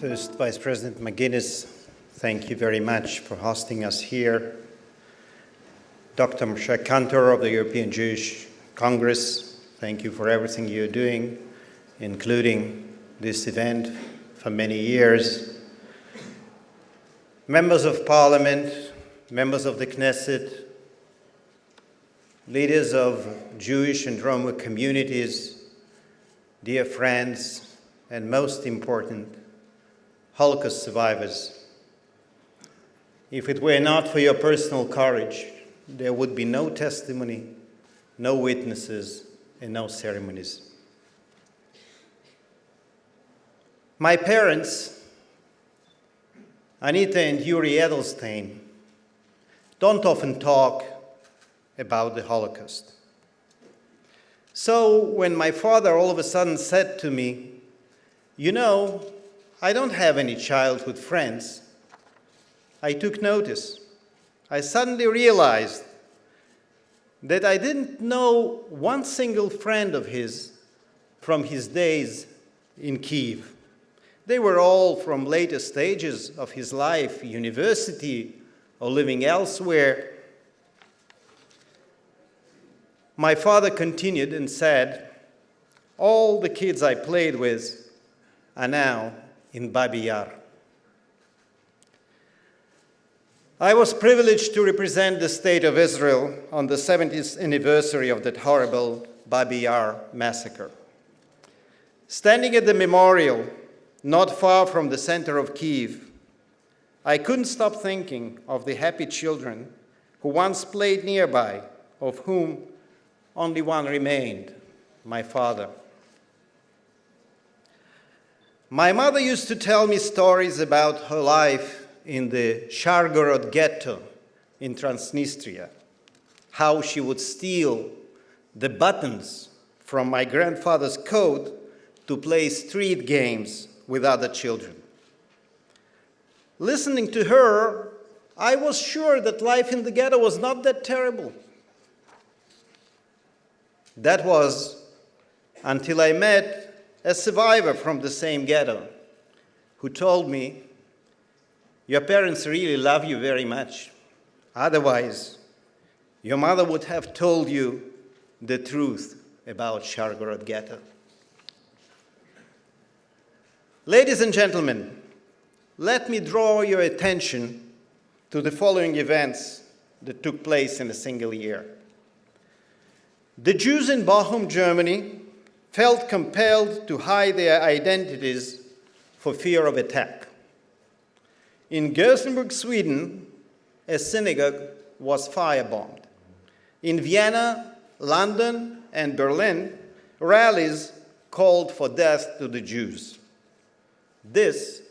First, Vice President McGuinness, thank you very much for hosting us here. Dr. Moshe Kantor of the European Jewish Congress, thank you for everything you're doing, including this event for many years. Members of Parliament, members of the Knesset, leaders of Jewish and Roma communities, dear friends, and most important, Holocaust survivors. If it were not for your personal courage, there would be no testimony, no witnesses, and no ceremonies. My parents, Anita and Yuri Edelstein, don't often talk about the Holocaust. So when my father all of a sudden said to me, "You know, I don't have any childhood friends," I took notice. I suddenly realized that I didn't know one single friend of his from his days in Kyiv. They were all from later stages of his life, university or living elsewhere. My father continued and said, "All the kids I played with are now in Babi Yar." I was privileged to represent the State of Israel on the 70th anniversary of that horrible Babi Yar massacre. Standing at the memorial, not far from the center of Kyiv, I couldn't stop thinking of the happy children who once played nearby, of whom only one remained, my father. My mother used to tell me stories about her life in the Shargorod ghetto in Transnistria, how she would steal the buttons from my grandfather's coat to play street games with other children. Listening to her, I was sure that life in the ghetto was not that terrible. That was until I met a survivor from the same ghetto who told me, "Your parents really love you very much. Otherwise, your mother would have told you the truth about Shargorod ghetto." Ladies and gentlemen, let me draw your attention to the following events that took place in a single year. The Jews in Bochum, Germany, felt compelled to hide their identities for fear of attack. In Gothenburg, Sweden, a synagogue was firebombed. In Vienna, London, and Berlin, rallies called for death to the Jews. This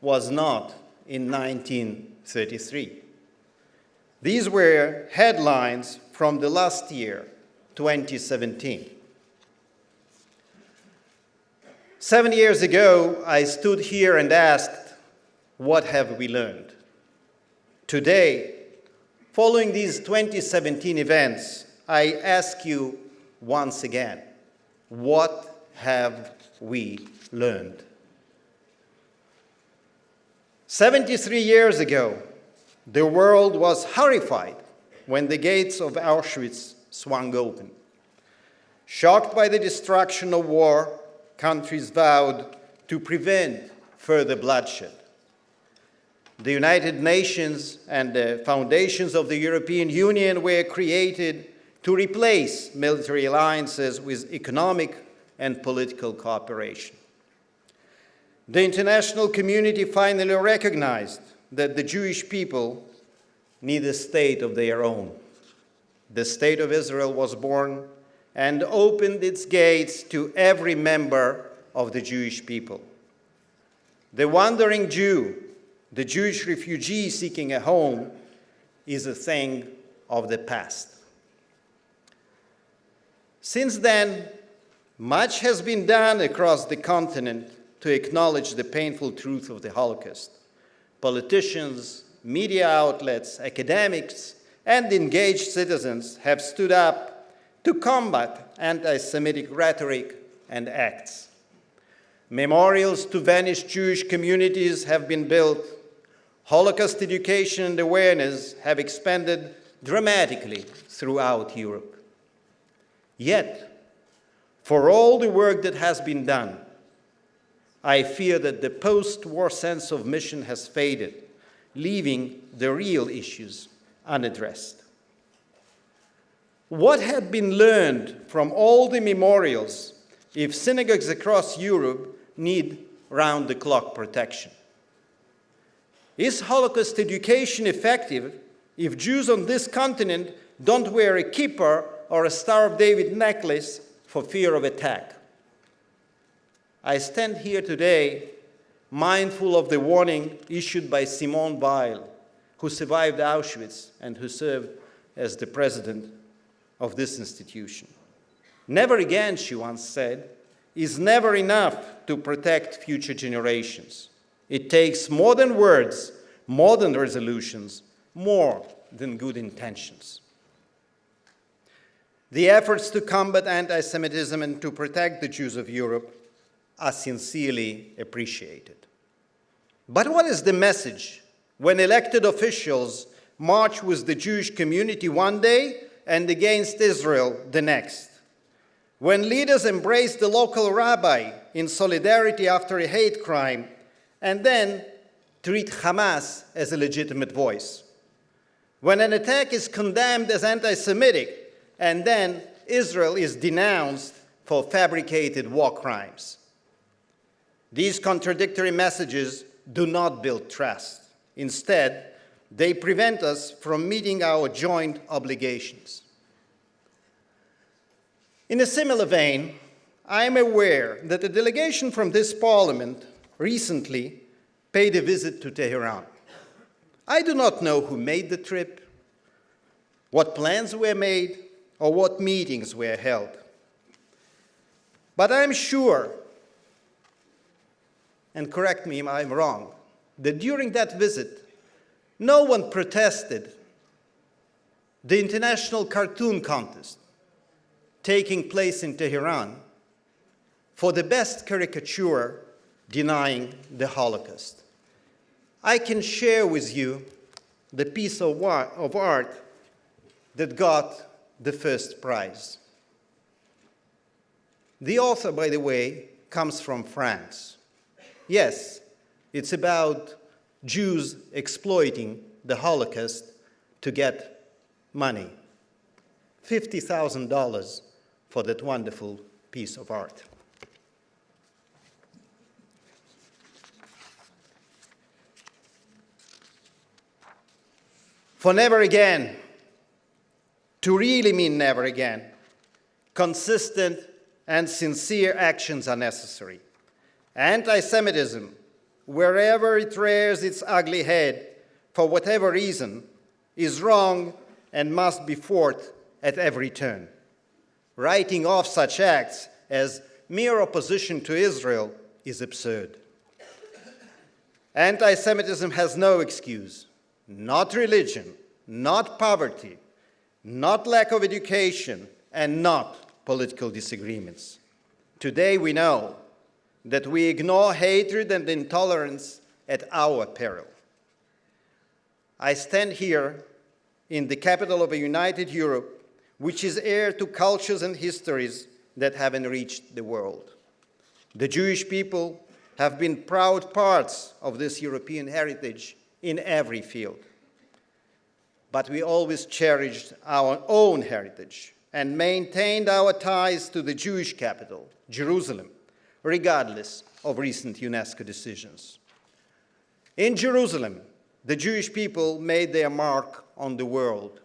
was not in 1933. These were headlines from the last year, 2017. 7 years ago, I stood here and asked, what have we learned? Today, following these 2017 events, I ask you once again, what have we learned? 73 years ago, the world was horrified when the gates of Auschwitz swung open. Shocked by the destruction of war, countries vowed to prevent further bloodshed. The United Nations and the foundations of the European Union were created to replace military alliances with economic and political cooperation. The international community finally recognized that the Jewish people need a state of their own. The State of Israel was born and opened its gates to every member of the Jewish people. The wandering Jew, the Jewish refugee seeking a home, is a thing of the past. Since then, much has been done across the continent to acknowledge the painful truth of the Holocaust. Politicians, media outlets, academics, and engaged citizens have stood up to combat anti-Semitic rhetoric and acts. Memorials to vanished Jewish communities have been built. Holocaust education and awareness have expanded dramatically throughout Europe. Yet, for all the work that has been done, I fear that the post-war sense of mission has faded, leaving the real issues unaddressed. What had been learned from all the memorials if synagogues across Europe need round-the-clock protection? Is Holocaust education effective if Jews on this continent don't wear a kippah or a Star of David necklace for fear of attack? I stand here today mindful of the warning issued by Simone Weil, who survived Auschwitz and who served as the president of this institution. Never again, she once said, is never enough to protect future generations. It takes more than words, more than resolutions, more than good intentions. The efforts to combat anti-Semitism and to protect the Jews of Europe are sincerely appreciated. But what is the message when elected officials march with the Jewish community one day and against Israel the next? When leaders embrace the local rabbi in solidarity after a hate crime and then treat Hamas as a legitimate voice? When an attack is condemned as anti-Semitic and then Israel is denounced for fabricated war crimes? These contradictory messages do not build trust. Instead, they prevent us from meeting our joint obligations. In a similar vein, I am aware that a delegation from this parliament recently paid a visit to Tehran. I do not know who made the trip, what plans were made, or what meetings were held. But I'm sure, and correct me if I'm wrong, that during that visit, no one protested the international cartoon contest taking place in Tehran for the best caricature denying the Holocaust. I can share with you the piece of art that got the first prize. The author, by the way, comes from France. Yes, it's about Jews exploiting the Holocaust to get money. $50,000 for that wonderful piece of art. For never again, to really mean never again, consistent and sincere actions are necessary. Anti-Semitism, wherever it rears its ugly head, for whatever reason, is wrong and must be fought at every turn. Writing off such acts as mere opposition to Israel is absurd. Anti-Semitism has no excuse. Not religion, not poverty, not lack of education, and not political disagreements. Today we know that we ignore hatred and intolerance at our peril. I stand here in the capital of a united Europe, which is heir to cultures and histories that have enriched the world. The Jewish people have been proud parts of this European heritage in every field. But we always cherished our own heritage and maintained our ties to the Jewish capital, Jerusalem, regardless of recent UNESCO decisions. In Jerusalem, the Jewish people made their mark on the world.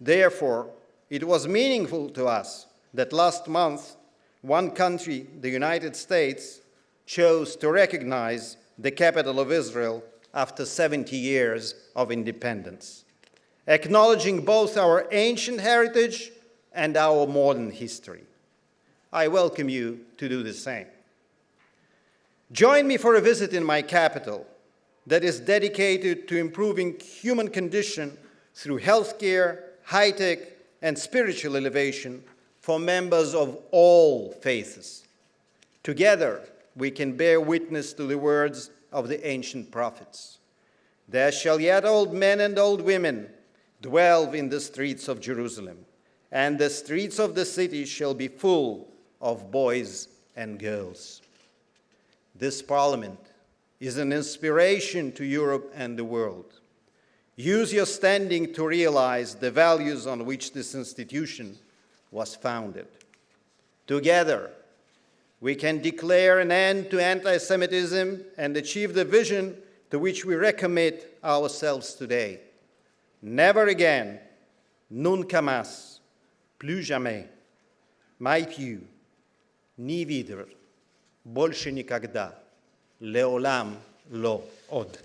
Therefore, it was meaningful to us that last month, one country, the United States, chose to recognize the capital of Israel after 70 years of independence, acknowledging both our ancient heritage and our modern history. I welcome you to do the same. Join me for a visit in my capital that is dedicated to improving human condition through healthcare, high-tech, and spiritual elevation for members of all faiths. Together, we can bear witness to the words of the ancient prophets. There shall yet old men and old women dwell in the streets of Jerusalem, and the streets of the city shall be full of boys and girls. This parliament is an inspiration to Europe and the world. Use your standing to realize the values on which this institution was founded. Together, we can declare an end to anti-Semitism and achieve the vision to which we recommit ourselves today. Never again, nunca más, plus jamais, mai più, ni vidr, больше никогда, leolam lo od.